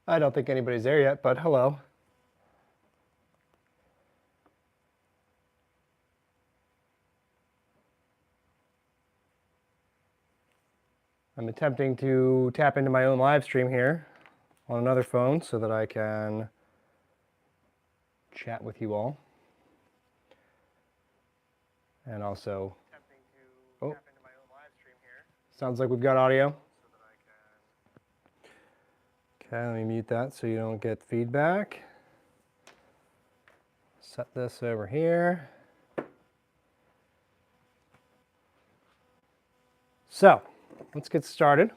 I don't think anybody's there yet, but hello. I'm attempting to tap into my own live stream here on another phone so that I can chat with you all. And also, oh, sounds like we've got audio. Okay, let me mute that so you don't get feedback. Set this over here. So, let's get started.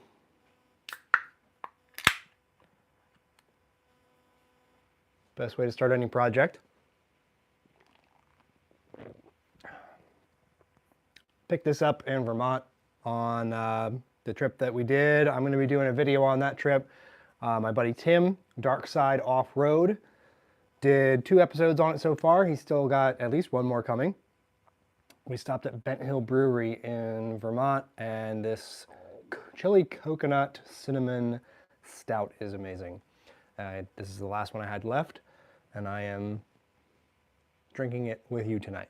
Best way to start any project. Picked this up in Vermont on the trip that we did. I'm going to be doing a video on that trip. My buddy Tim, Dark Side Off-Road, did 2 episodes on it so far. He's still got at least one more coming. We stopped at Bent Hill Brewery in Vermont, and this chili coconut cinnamon stout is amazing. This is the last one I had left, and I am drinking it with you tonight.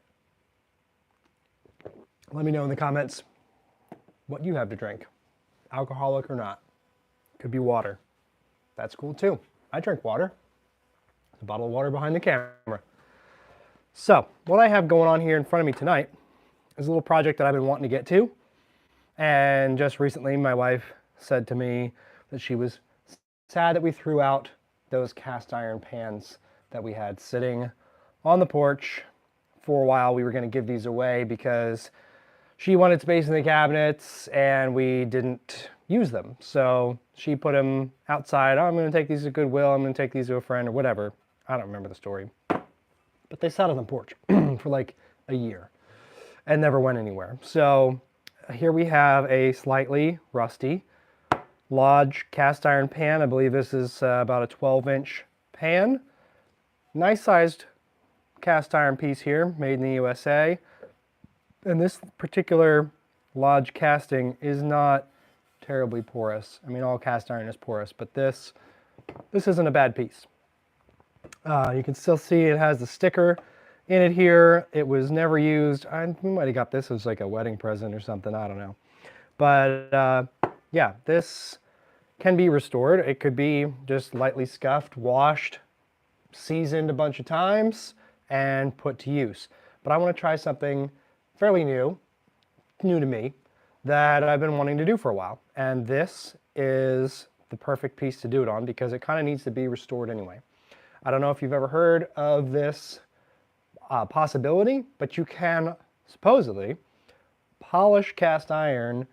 Let me know in the comments what you have to drink, alcoholic or not. Could be water. That's cool too. I drink water. There's a bottle of water behind the camera. So, what I have going on here in front of me tonight is a little project that I've been wanting to get to. And just recently, my wife said to me that she was sad that we threw out those cast iron pans that we had sitting on the porch. For a while, we were going to give these away because she wanted space in the cabinets and we didn't use them. So she put them outside. Oh, I'm going to take these to Goodwill. I'm going to take these to a friend or whatever. I don't remember the story. But they sat on the porch for like a year and never went anywhere. So here we have a slightly rusty Lodge cast iron pan. I believe this is about a 12-inch pan. Nice sized cast iron piece here, made in the USA. And this particular Lodge casting is not terribly porous. I mean, all cast iron is porous, but this isn't a bad piece. You can still see it has the sticker in it here. It was never used. We might have got this as like a wedding present or something. I don't know. But yeah, this can be restored. It could be just lightly scuffed, washed, seasoned a bunch of times, and put to use. But I want to try something fairly new to me, that I've been wanting to do for a while. And this is the perfect piece to do it on because it kind of needs to be restored anyway. I don't know if you've ever heard of this possibility, but you can supposedly polish cast iron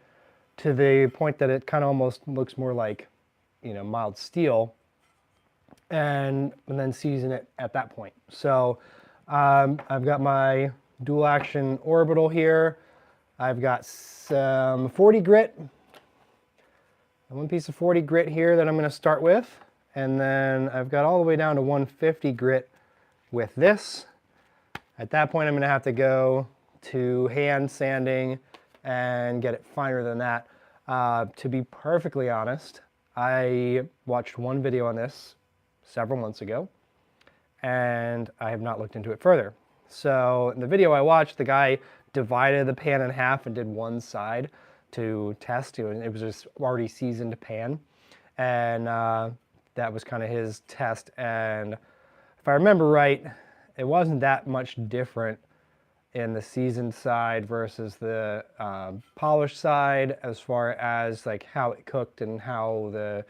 to the point that it kind of almost looks more like, mild steel, and then season it at that point. So I've got my dual action orbital here. I've got some 40 grit, one piece of 40 grit here that I'm going to start with, and then I've got all the way down to 150 grit with this. At that point, I'm going to have to go to hand sanding and get it finer than that. To be perfectly honest, I watched one video on this several months ago, and I have not looked into it further. So in the video I watched, the guy divided the pan in half and did one side to test. It was just already seasoned pan, and that was kind of his test. And if I remember right, it wasn't that much different in the seasoned side versus the polished side as far as like how it cooked and how the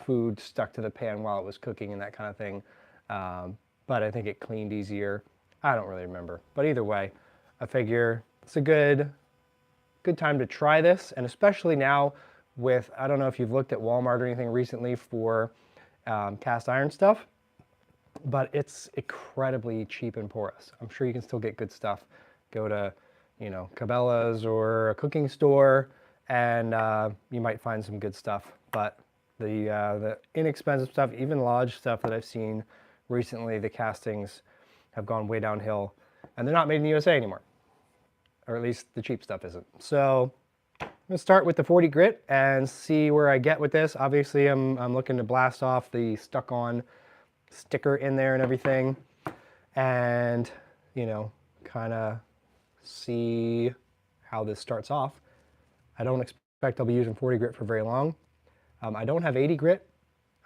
food stuck to the pan while it was cooking and that kind of thing. But I think it cleaned easier. I don't really remember, but either way, I figure it's a good time to try this, and especially now with, I don't know if you've looked at Walmart or anything recently for cast iron stuff, but it's incredibly cheap and porous. I'm sure you can still get good stuff. Go to, Cabela's or a cooking store, and you might find some good stuff. But the inexpensive stuff, even Lodge stuff that I've seen recently, the castings have gone way downhill, and they're not made in the USA anymore, or at least the cheap stuff isn't. So gonna start with the 40 grit and see where I get with this. Obviously, I'm looking to blast off the stuck-on sticker in there and everything, and you know, kind of see how this starts off. I don't expect I'll be using 40 grit for very long. I don't have 80 grit.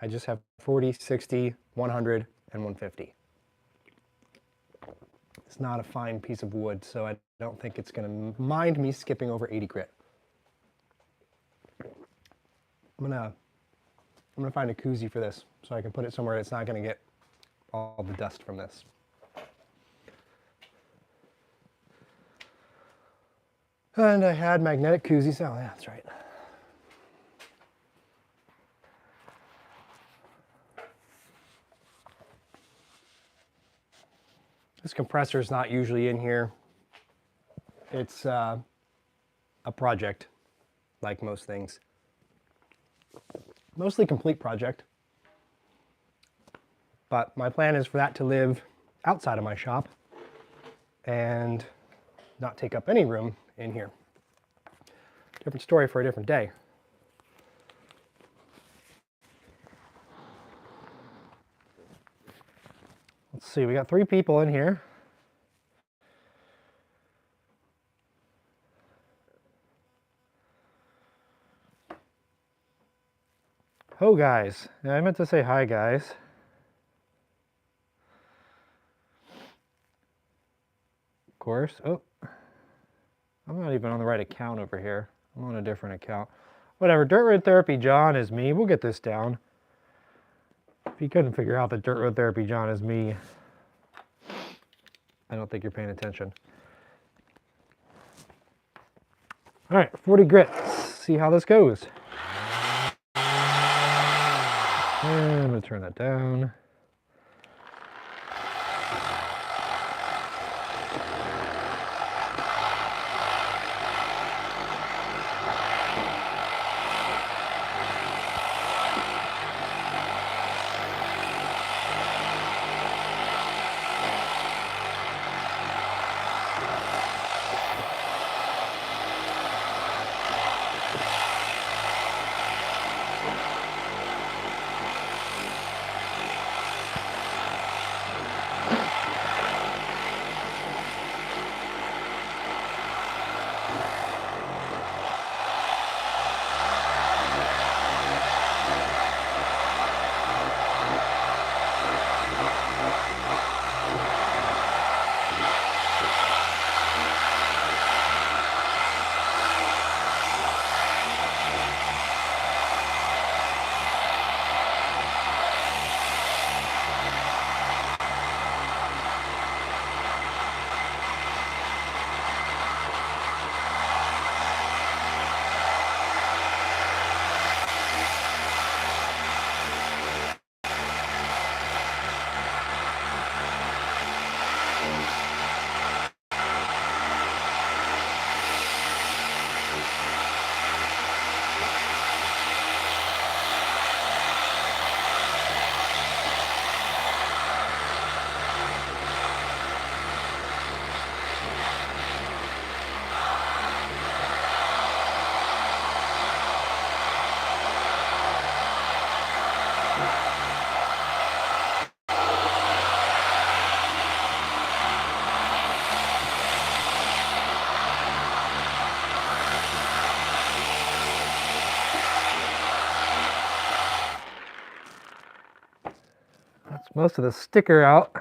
I just have 40, 60, 100, and 150. It's not a fine piece of wood, so I don't think it's going to mind me skipping over 80 grit. I'm gonna find a koozie for this so I can put it somewhere that's not going to get all the dust from this. And I had magnetic koozies. Oh, yeah, that's right. This compressor is not usually in here. It's a project, like most things. Mostly complete project. But my plan is for that to live outside of my shop and not take up any room in here. Different story for a different day. Let's see, we got 3 people in here. Oh, guys. Yeah, I meant to say hi, guys. Of course. Oh, I'm not even on the right account over here. I'm on a different account. Whatever, Dirt Road Therapy John is me. We'll get this down. If you couldn't figure out that Dirt Road Therapy John is me, I don't think you're paying attention. All right, 40 grit. Let's see how this goes. And I'm going to turn that down. Most of the sticker out.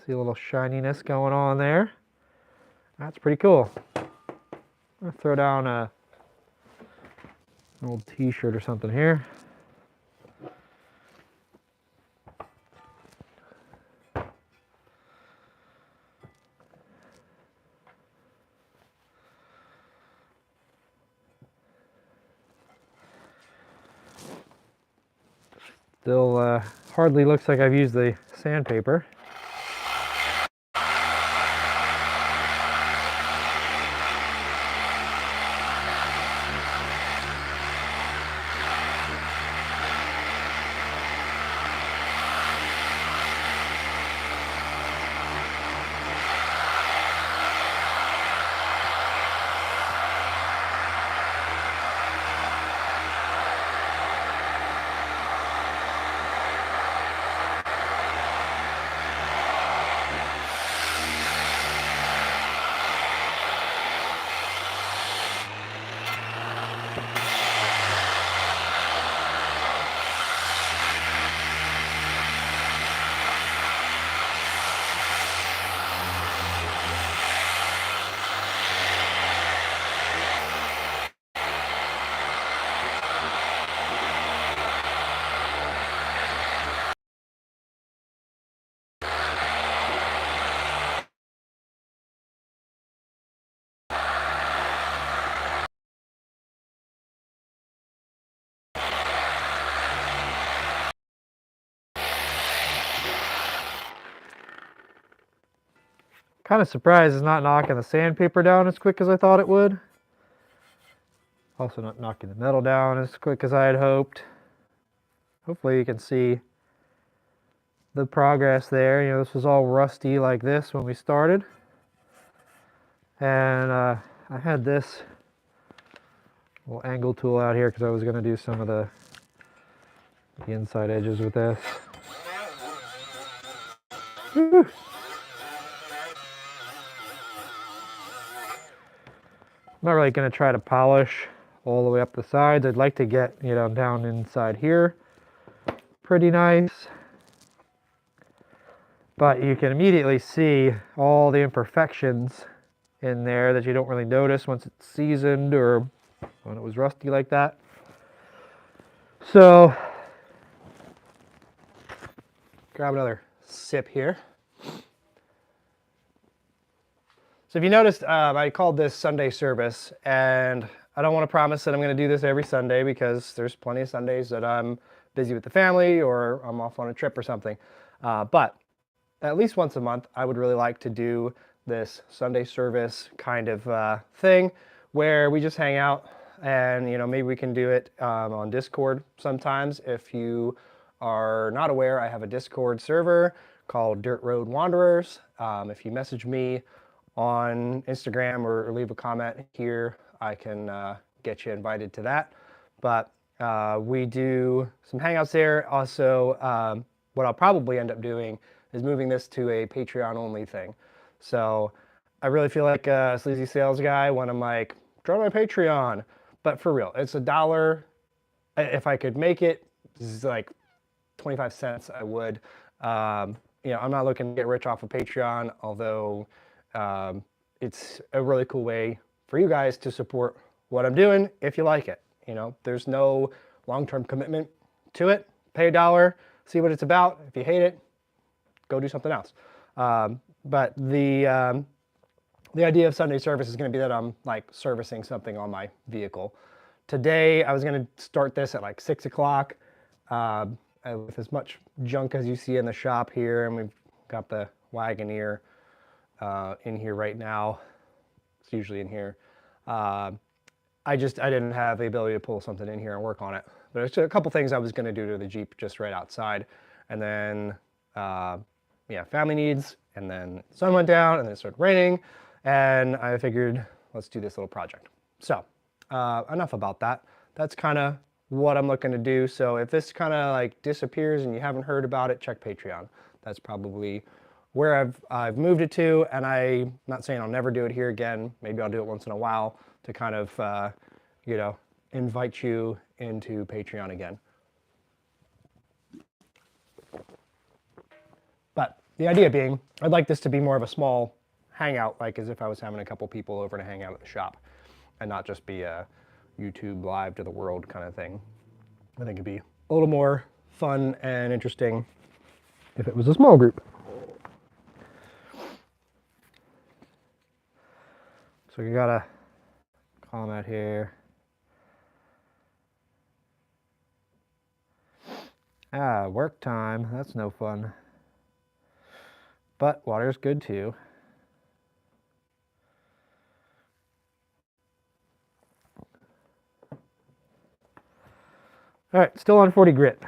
See a little shininess going on there. That's pretty cool. I'm gonna throw down an old t-shirt or something here. Still hardly looks like I've used the sandpaper. Kind of surprised it's not knocking the sandpaper down as quick as I thought it would. Also not knocking the metal down as quick as I had hoped. Hopefully you can see the progress there. You know, this was all rusty like this when we started. And I had this little angle tool out here because I was going to do some of the inside edges with this. Whew. I'm not really going to try to polish all the way up the sides. I'd like to get, you know, down inside here pretty nice. But you can immediately see all the imperfections in there that you don't really notice once it's seasoned or when it was rusty like that. So, grab another sip here. So if you noticed, I called this Sunday service, and I don't want to promise that I'm going to do this every Sunday because there's plenty of Sundays that I'm busy with the family or I'm off on a trip or something. But at least once a month, I would really like to do this Sunday service kind of thing where we just hang out, and you know, maybe we can do it on Discord sometimes. If you are not aware, I have a Discord server called Dirt Road Wanderers. If you message me on Instagram or leave a comment here, I can get you invited to that. But we do some hangouts there. Also, what I'll probably end up doing is moving this to a Patreon only thing. So I really feel like a sleazy sales guy when I'm like, join my Patreon. But for real, it's $1. If I could make it, this is like 25 cents, I would. You know, I'm not looking to get rich off of Patreon, although it's a really cool way for you guys to support what I'm doing if you like it. You know, there's no long-term commitment to it. Pay $1, see what it's about. If you hate it, go do something else. But the idea of Sunday service is going to be that I'm like servicing something on my vehicle. Today, I was going to start this at like 6 o'clock with as much junk as you see in the shop here, and we've got the Wagoneer in here right now. It's usually in here. I didn't have the ability to pull something in here and work on it. But there's a couple things I was going to do to the Jeep just right outside. And then, yeah, family needs. And then the sun went down and then it started raining. And I figured, let's do this little project. So enough about that. That's kind of what I'm looking to do. So if this kind of like disappears and you haven't heard about it, check Patreon. That's probably where I've moved it to, and I'm not saying I'll never do it here again. Maybe I'll do it once in a while to kind of, you know, invite you into Patreon again. But the idea being, I'd like this to be more of a small hangout, like as if I was having a couple people over to hang out at the shop, and not just be a YouTube live to the world kind of thing. I think it'd be a little more fun and interesting if it was a small group. So we got a comment here. Work time, that's no fun. But water's good too. All right, still on 40 grit.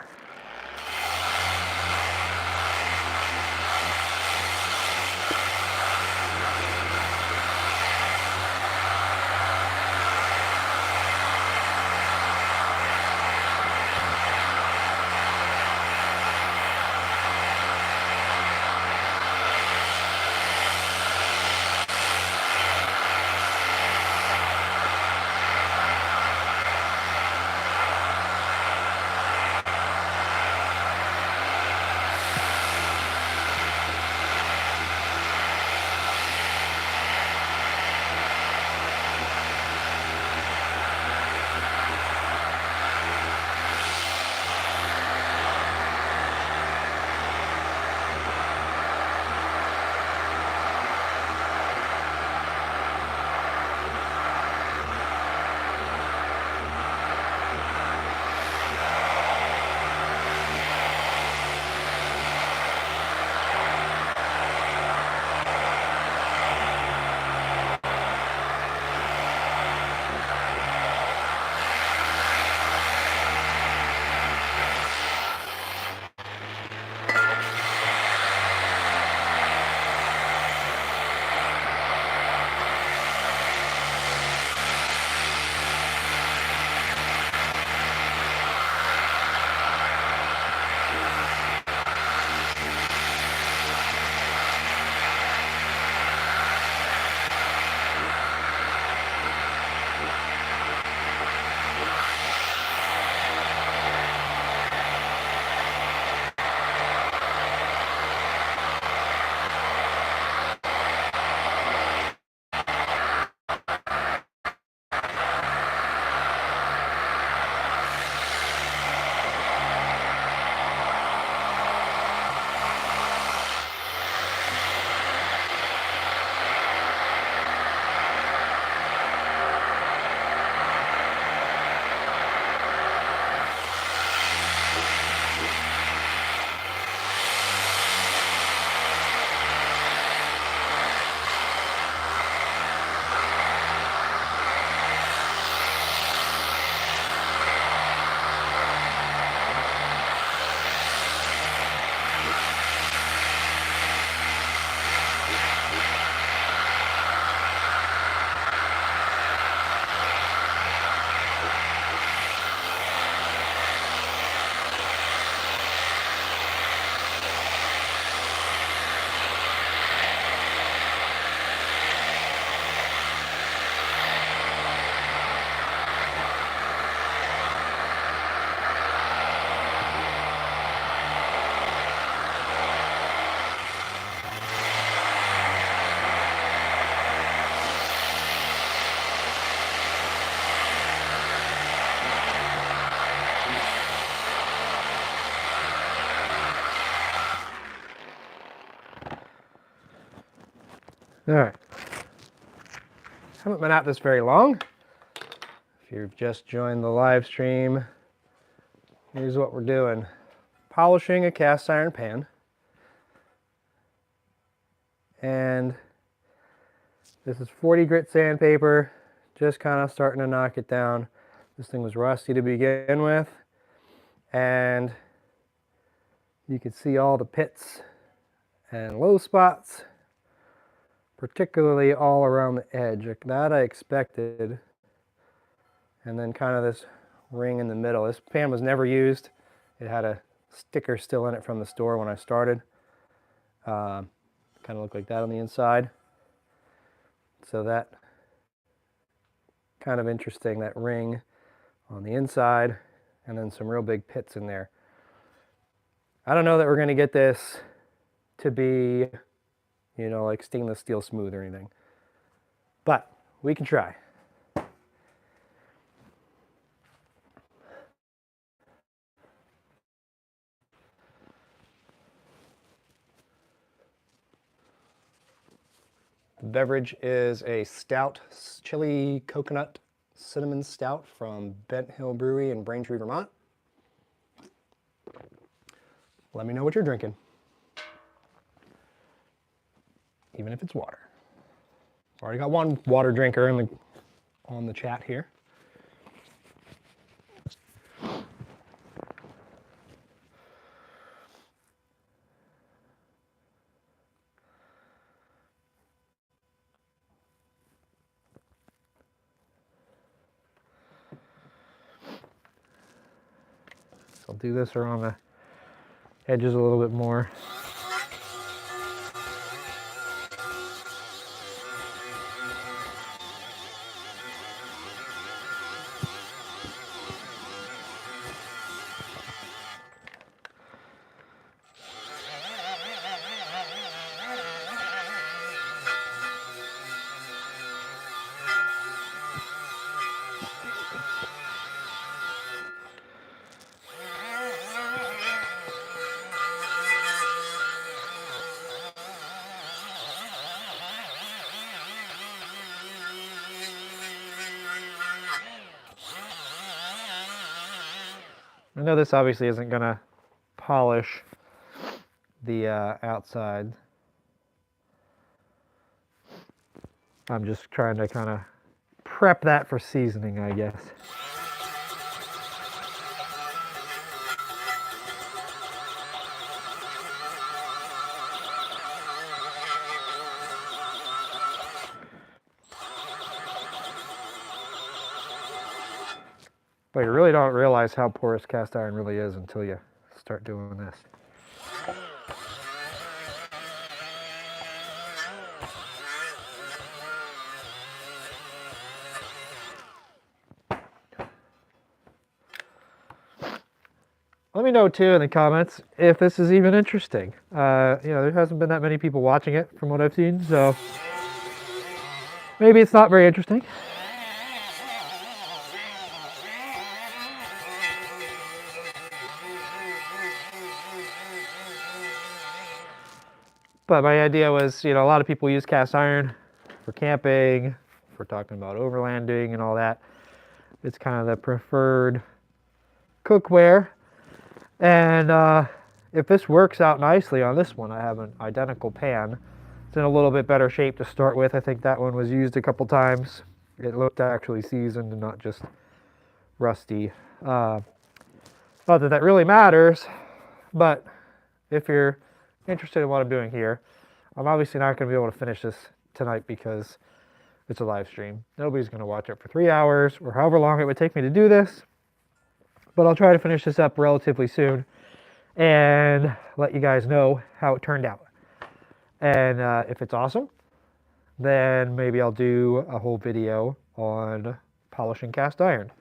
All right. Haven't been at this very long. If you've just joined the live stream, here's what we're doing. Polishing a cast iron pan. And this is 40 grit sandpaper, just kind of starting to knock it down. This thing was rusty to begin with, and you can see all the pits and low spots, particularly all around the edge. That I expected. And then kind of this ring in the middle. This pan was never used. It had a sticker still in it from the store when I started. Kind of looked like that on the inside. So that kind of interesting, that ring on the inside, and then some real big pits in there. I don't know that we're going to get this to be, you know, like stainless steel smooth or anything, but we can try. The beverage is a stout, chili coconut cinnamon stout from Bent Hill Brewery in Braintree, Vermont. Let me know what you're drinking, even if it's water. Already got one water drinker on the chat here. I'll do this around the edges a little bit more. I know this obviously isn't going to polish the outside. I'm just trying to kind of prep that for seasoning, I guess. But you really don't realize how porous cast iron really is until you start doing this. Let me know too in the comments if this is even interesting. You know, there hasn't been that many people watching it from what I've seen, so maybe it's not very interesting. But my idea was, you know, a lot of people use cast iron for camping, for talking about overlanding and all that. It's kind of the preferred cookware. And if this works out nicely on this one, I have an identical pan. It's in a little bit better shape to start with. I think that one was used a couple times. It looked actually seasoned and not just rusty. Not that that really matters, but if you're interested in what I'm doing here, I'm obviously not going to be able to finish this tonight because it's a live stream. Nobody's going to watch it for 3 hours or however long it would take me to do this. But I'll try to finish this up relatively soon and let you guys know how it turned out. And if it's awesome, then maybe I'll do a whole video on polishing cast iron.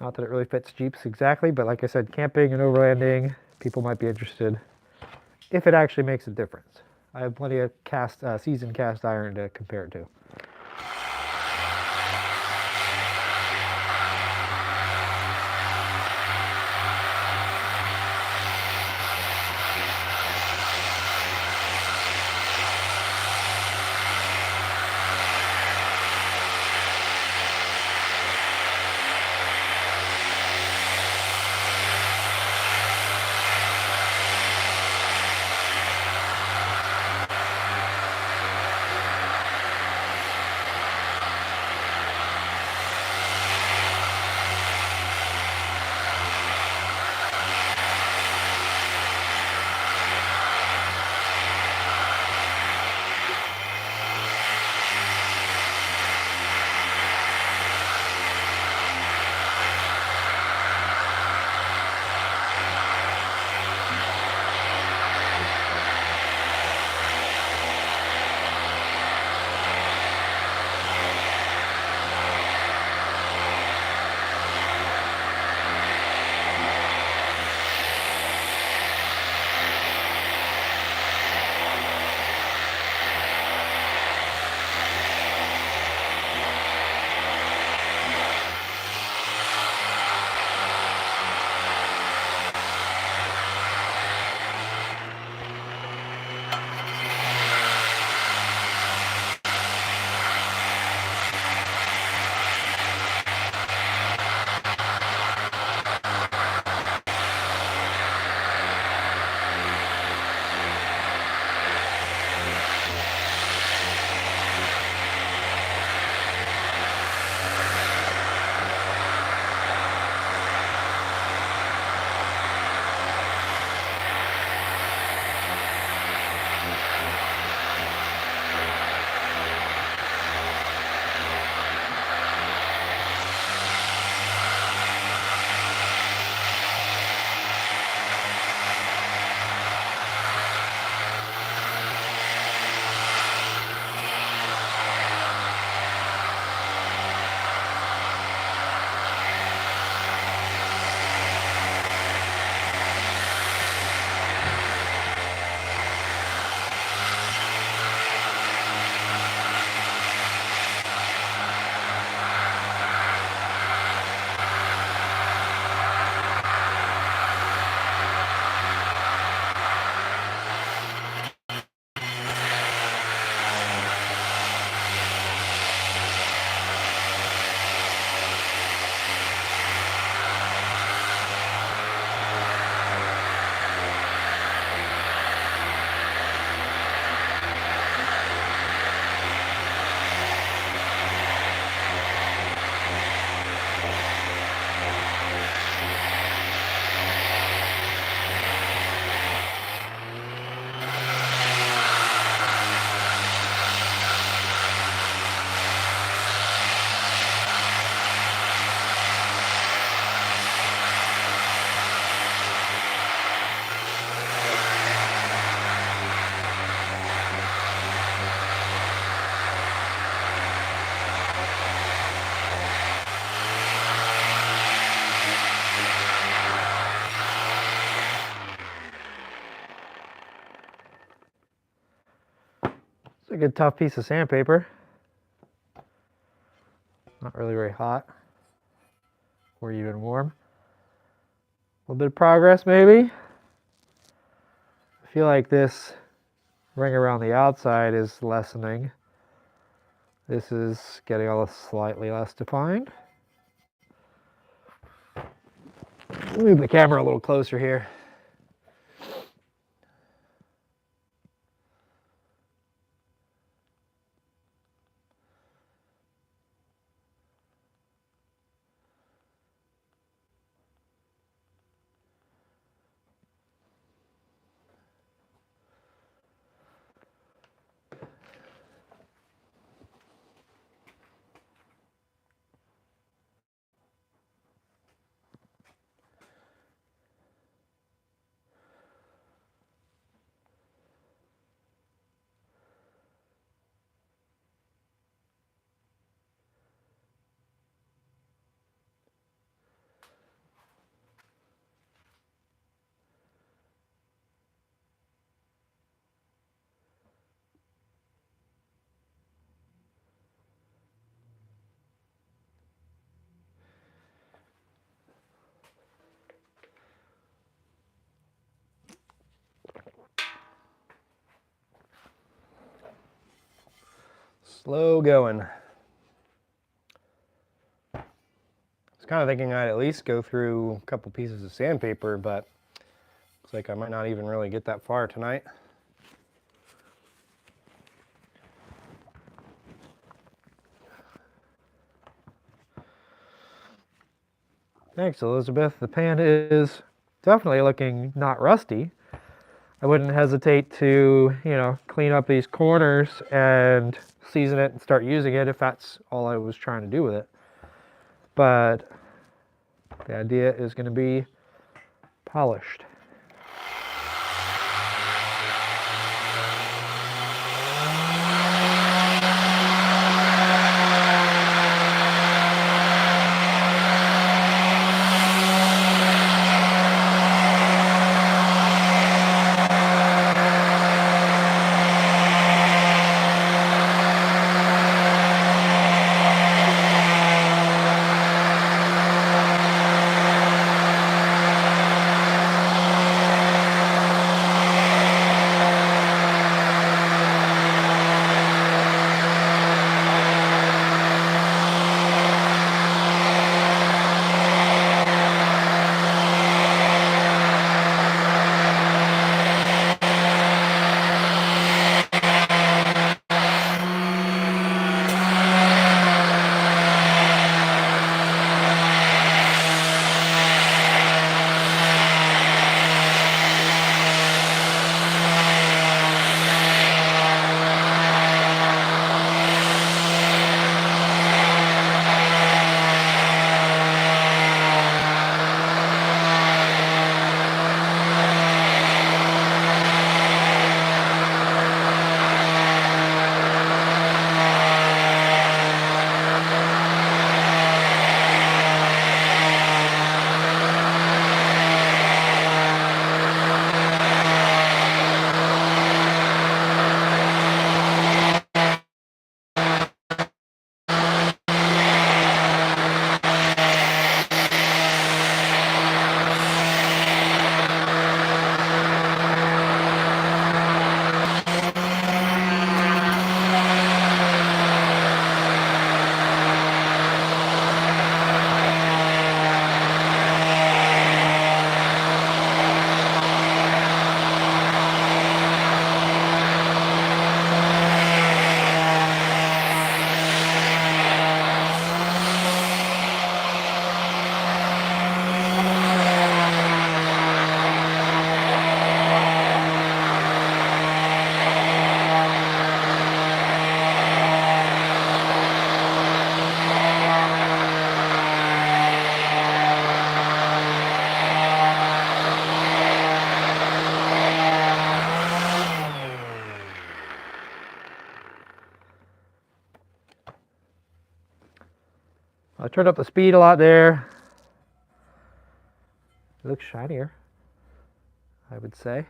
Not that it really fits Jeeps exactly, but like I said, camping and overlanding, people might be interested if it actually makes a difference. I have plenty of seasoned cast iron to compare it to. Pretty good tough piece of sandpaper. Not really very hot or even warm. A little bit of progress maybe. I feel like this ring around the outside is lessening. This is getting all slightly less defined. Move the camera a little closer here. Slow going. I was kind of thinking I'd at least go through a couple pieces of sandpaper, but looks like I might not even really get that far tonight. Thanks, Elizabeth. The pan is definitely looking not rusty. I wouldn't hesitate to, clean up these corners and season it and start using it if that's all I was trying to do with it. But the idea is going to be polished. I turned up the speed a lot there. It looks shinier, I would say.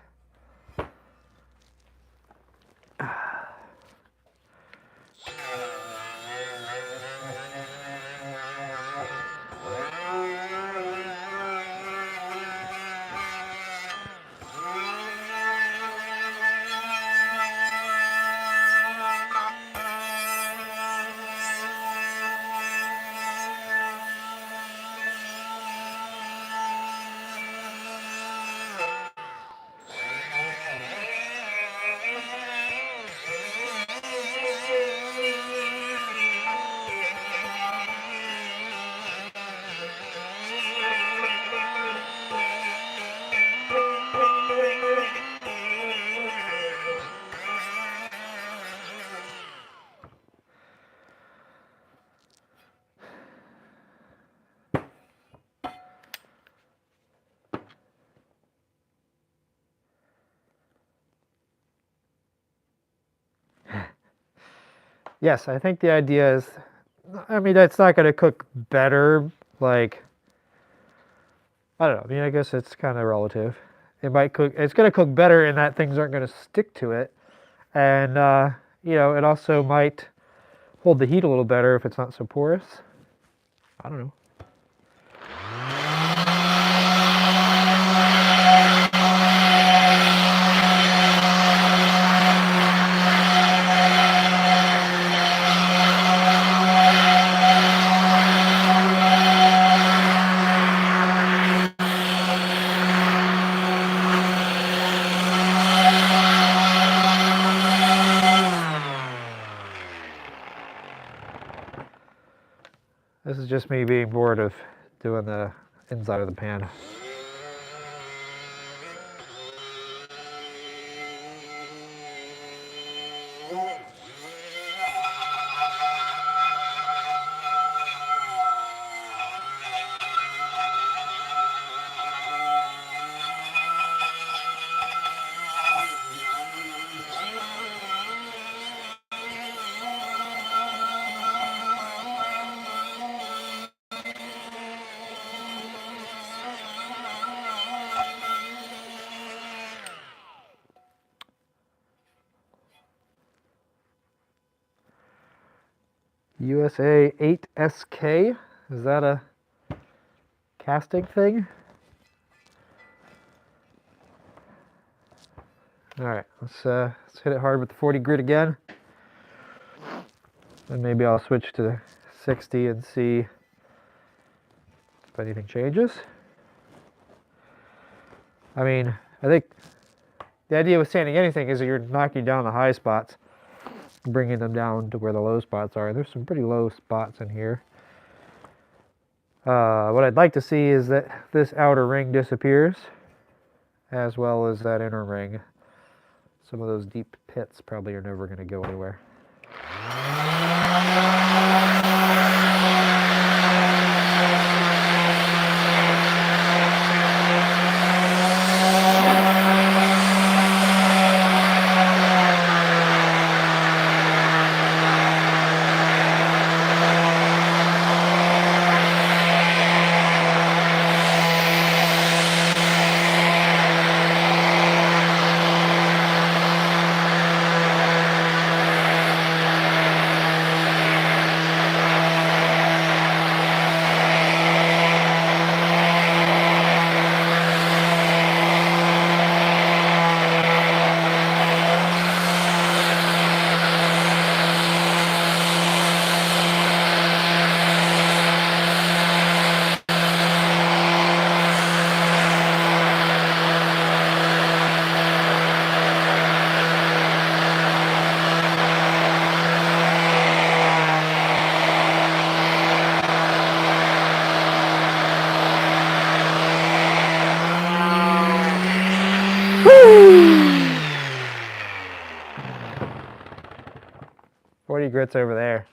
Yes, I think the idea is, I mean, it's not going to cook better, like, I don't know. I mean, I guess it's kind of relative. It might cook, it's going to cook better in that things aren't going to stick to it. And, you know, it also might hold the heat a little better if it's not so porous. I don't know. This is just me being bored of doing the inside of the pan. USA 8SK, is that a casting thing? All right, let's hit it hard with the 40 grit again. And maybe I'll switch to 60 and see if anything changes. I mean, I think the idea with sanding anything is that you're knocking down the high spots, bringing them down to where the low spots are. There's some pretty low spots in here. What I'd like to see is that this outer ring disappears, as well as that inner ring. Some of those deep pits probably are never going to go anywhere. Woo! 40 grits over there.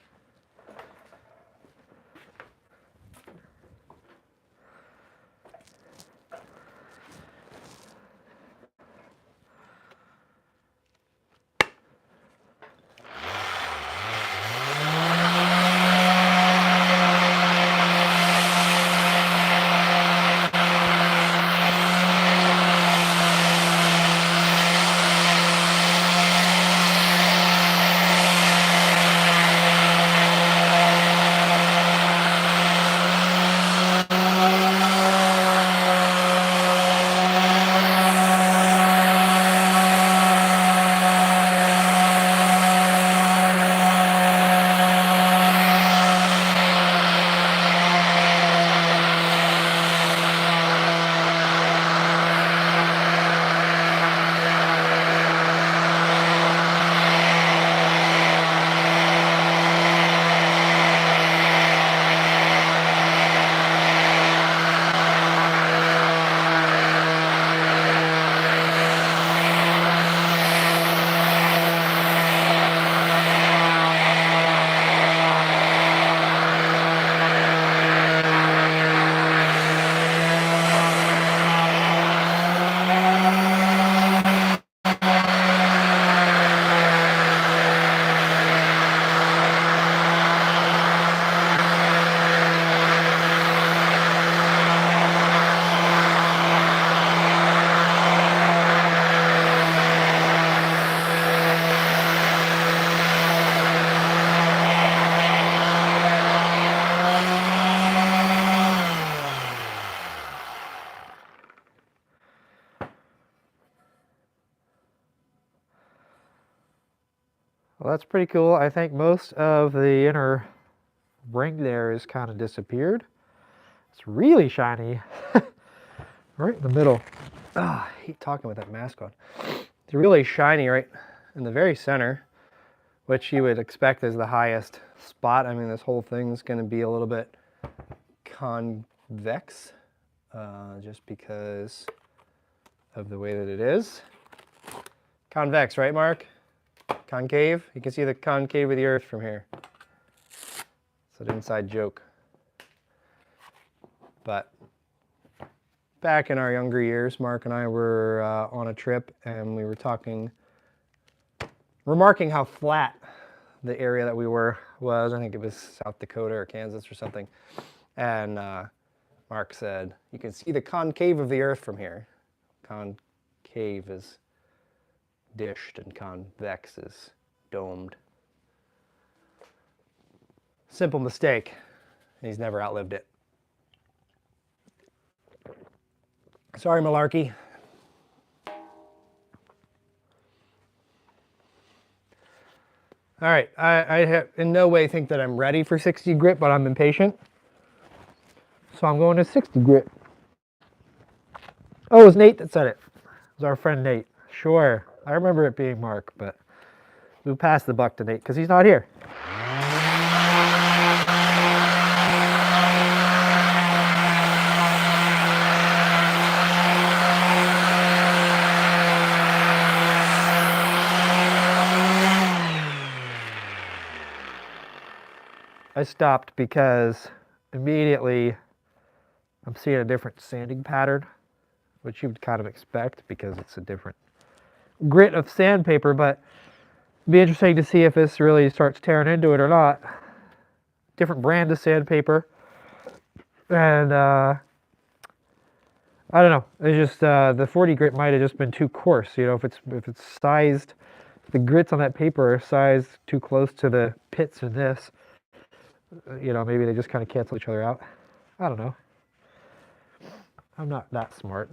Well, that's pretty cool. I think most of the inner ring there is kind of disappeared. It's really shiny right in the middle. Ah, I hate talking with that mask on. It's really shiny right in the very center, which you would expect is the highest spot. I mean, this whole thing's going to be a little bit convex, just because of the way that it is. Convex, right, Mark? Concave? You can see the concave of the Earth from here. It's an inside joke. But back in our younger years, Mark and I were on a trip, and we were remarking how flat the area that we was. I think it was South Dakota or Kansas or something. And Mark said, you can see the concave of the Earth from here. Concave is dished and convex is domed. Simple mistake. He's never outlived it. Sorry, Malarkey. All right, I have in no way think that I'm ready for 60 grit, but I'm impatient. So I'm going to 60 grit. Oh, it was Nate that said it. It was our friend Nate. Sure, I remember it being Mark, but we passed the buck to Nate because he's not here. I stopped because immediately I'm seeing a different sanding pattern, which you would kind of expect because it's a different grit of sandpaper, but it'd be interesting to see if this really starts tearing into it or not. Different brand of sandpaper, and I don't know. It's just the 40 grit might have just been too coarse. You know, if it's sized, the grits on that paper are sized too close to the pits in this. You know, maybe they just kind of cancel each other out. I don't know. I'm not that smart.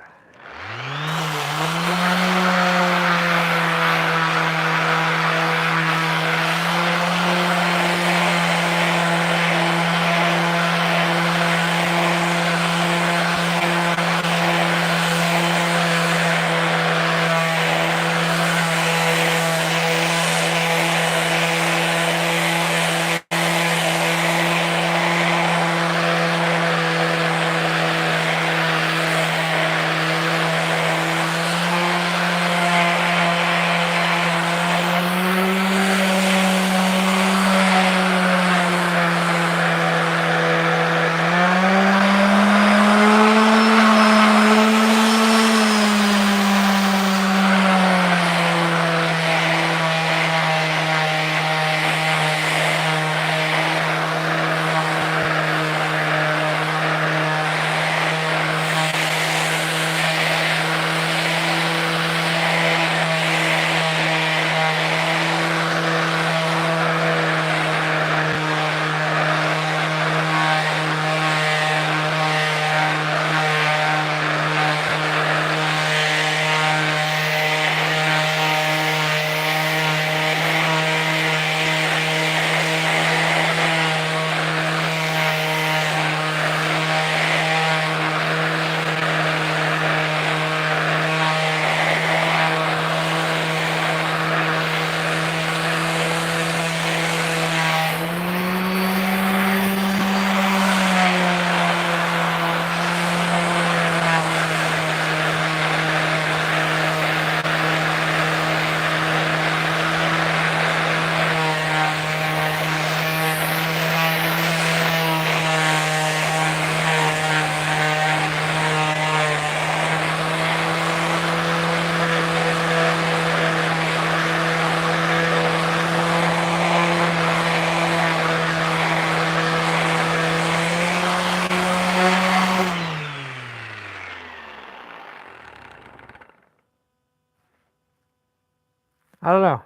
I don't know.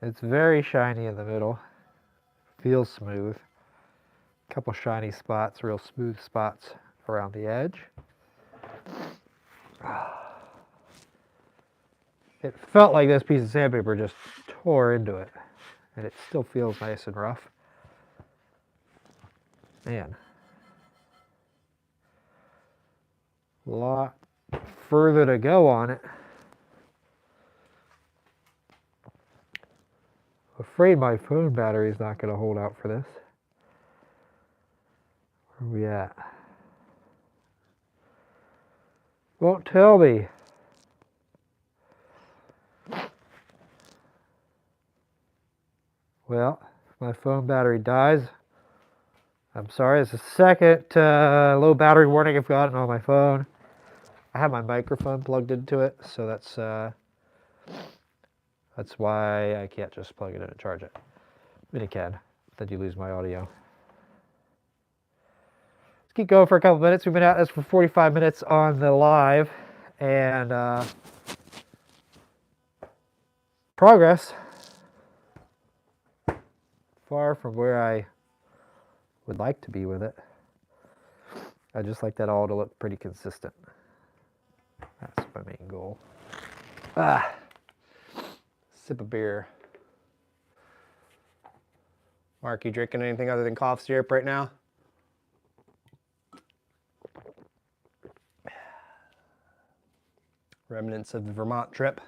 It's very shiny in the middle. Feels smooth. A couple shiny spots, real smooth spots around the edge. it felt like this piece of sandpaper just tore into it, and it still feels nice and rough. Man, a lot further to go on it. Afraid my phone battery is not going to hold out for this. Where are we at? Won't tell me. Well, if my phone battery dies, I'm sorry. It's the second low battery warning I've gotten on my phone. I have my microphone plugged into it, so that's why I can't just plug it in and charge it. I mean, it can, then you lose my audio. Let's keep going for a couple minutes. We've been at this for 45 minutes on the live, and progress. Far from where I would like to be with it. I just like that all to look pretty consistent. That's my main goal. Sip of beer. Mark, you drinking anything other than cough syrup right now? Remnants of the Vermont trip.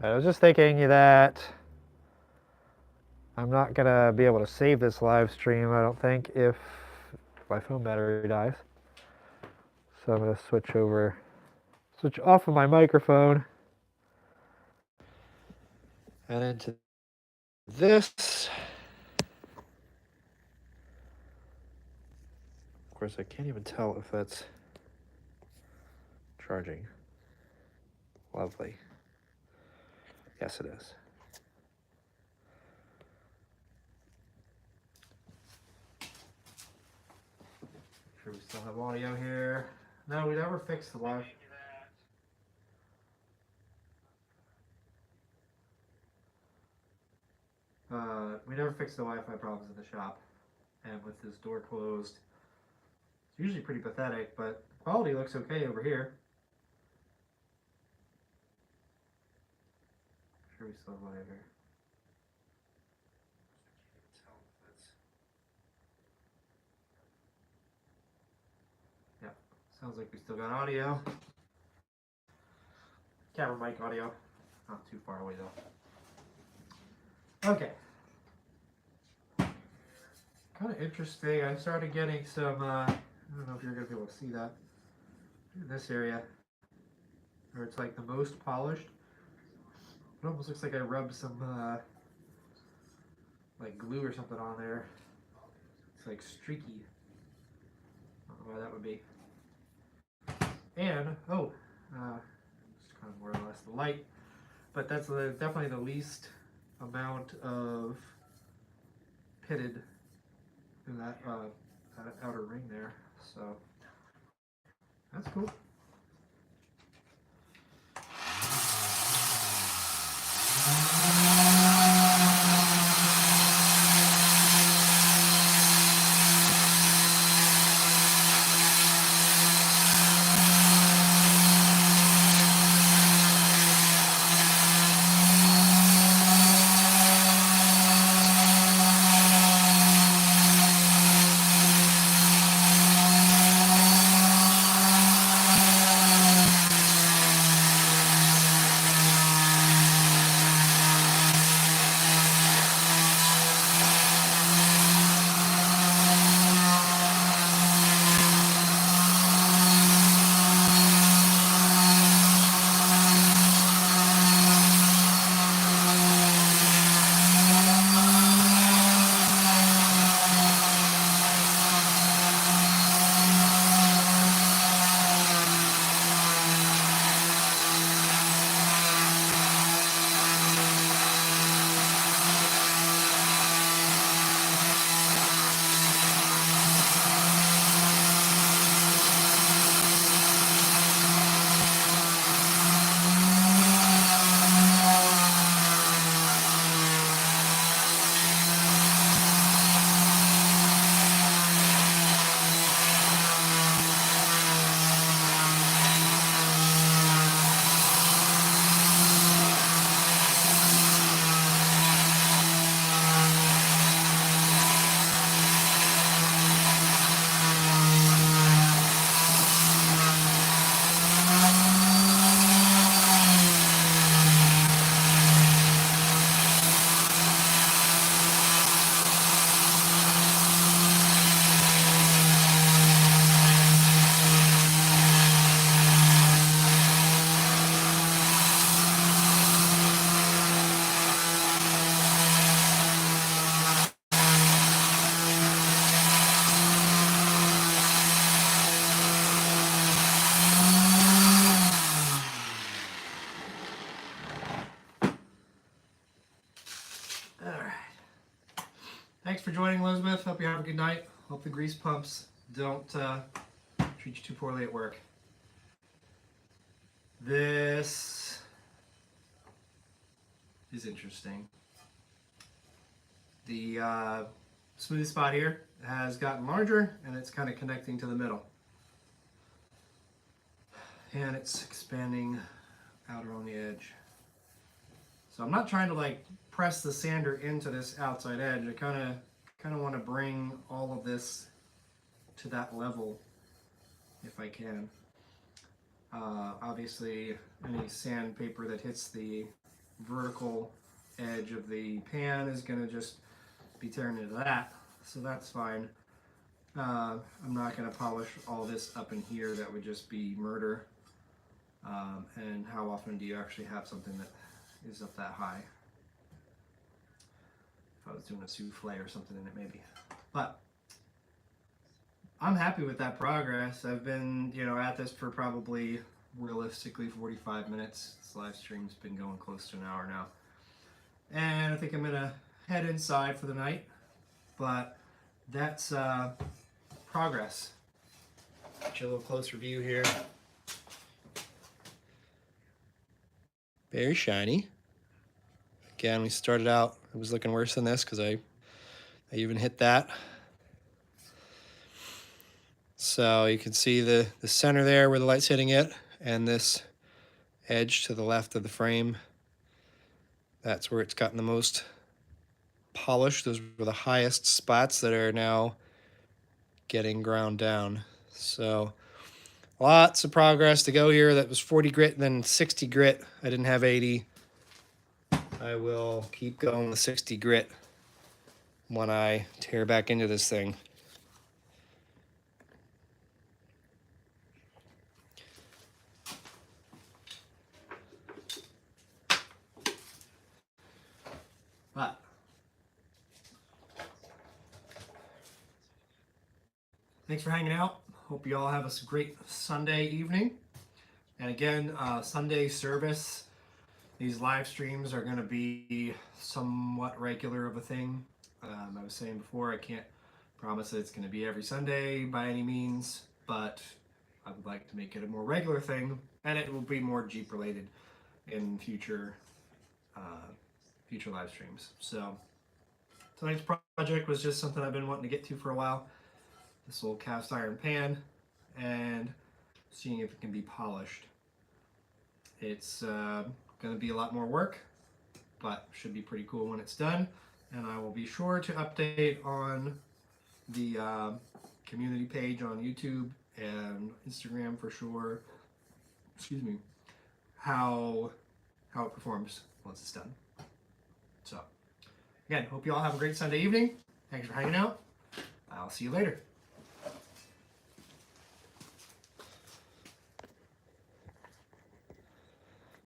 I was just thinking that I'm not going to be able to save this live stream, I don't think, if my phone battery dies. So I'm going to switch off of my microphone and into this. Of course, I can't even tell if that's charging. Lovely. Yes, it is. Sure, we still have audio here. No, we never fixed the live. We never fixed the Wi-Fi problems in the shop, and with this door closed, it's usually pretty pathetic, but the quality looks okay over here. Sure, we still have audio here. Yeah, sounds like we still got audio. Camera mic audio, not too far away though. Okay. Kind of interesting. I started getting some, I don't know if you're going to be able to see that in this area, where it's like the most polished. It almost looks like I rubbed some like glue or something on there. It's like streaky. I don't know why that would be. And just kind of more or less the light, but that's definitely the least amount of pitted in that outer ring there. So that's cool. Thanks for joining, Elizabeth. Hope you have a good night. Hope the grease pumps don't treat you too poorly at work. This is interesting. The smooth spot here has gotten larger, and it's kind of connecting to the middle. And it's expanding out around the edge. So I'm not trying to like press the sander into this outside edge. I kind of want to bring all of this to that level if I can. Obviously, any sandpaper that hits the vertical edge of the pan is going to just be tearing into that, so that's fine. I'm not going to polish all this up in here. That would just be murder. And how often do you actually have something that is up that high? If I was doing a souffle or something in it, maybe. But I'm happy with that progress. I've been, at this for probably realistically 45 minutes. This live stream's been going close to an hour now. And I think I'm gonna head inside for the night. But that's progress. Get you a little closer view here. Very shiny. Again, we started out, it was looking worse than this because I even hit that. So you can see the center there where the light's hitting it, and this edge to the left of the frame. That's where it's gotten the most polish. Those were the highest spots that are now getting ground down. So lots of progress to go here. That was 40 grit, then 60 grit. I didn't have 80. I will keep going with 60 grit when I tear back into this thing. But thanks for hanging out. Hope you all have a great Sunday evening. And again, Sunday service, these live streams are going to be somewhat regular of a thing. I was saying before, I can't promise that it's going to be every Sunday by any means, but I would like to make it a more regular thing, and it will be more Jeep related in future live streams. So tonight's project was just something I've been wanting to get to for a while. This little cast iron pan, and seeing if it can be polished. It's going to be a lot more work, but should be pretty cool when it's done. And I will be sure to update on the community page on YouTube and Instagram for sure. Excuse me. How it performs once it's done. So again, hope you all have a great Sunday evening. Thanks for hanging out. I'll see you later.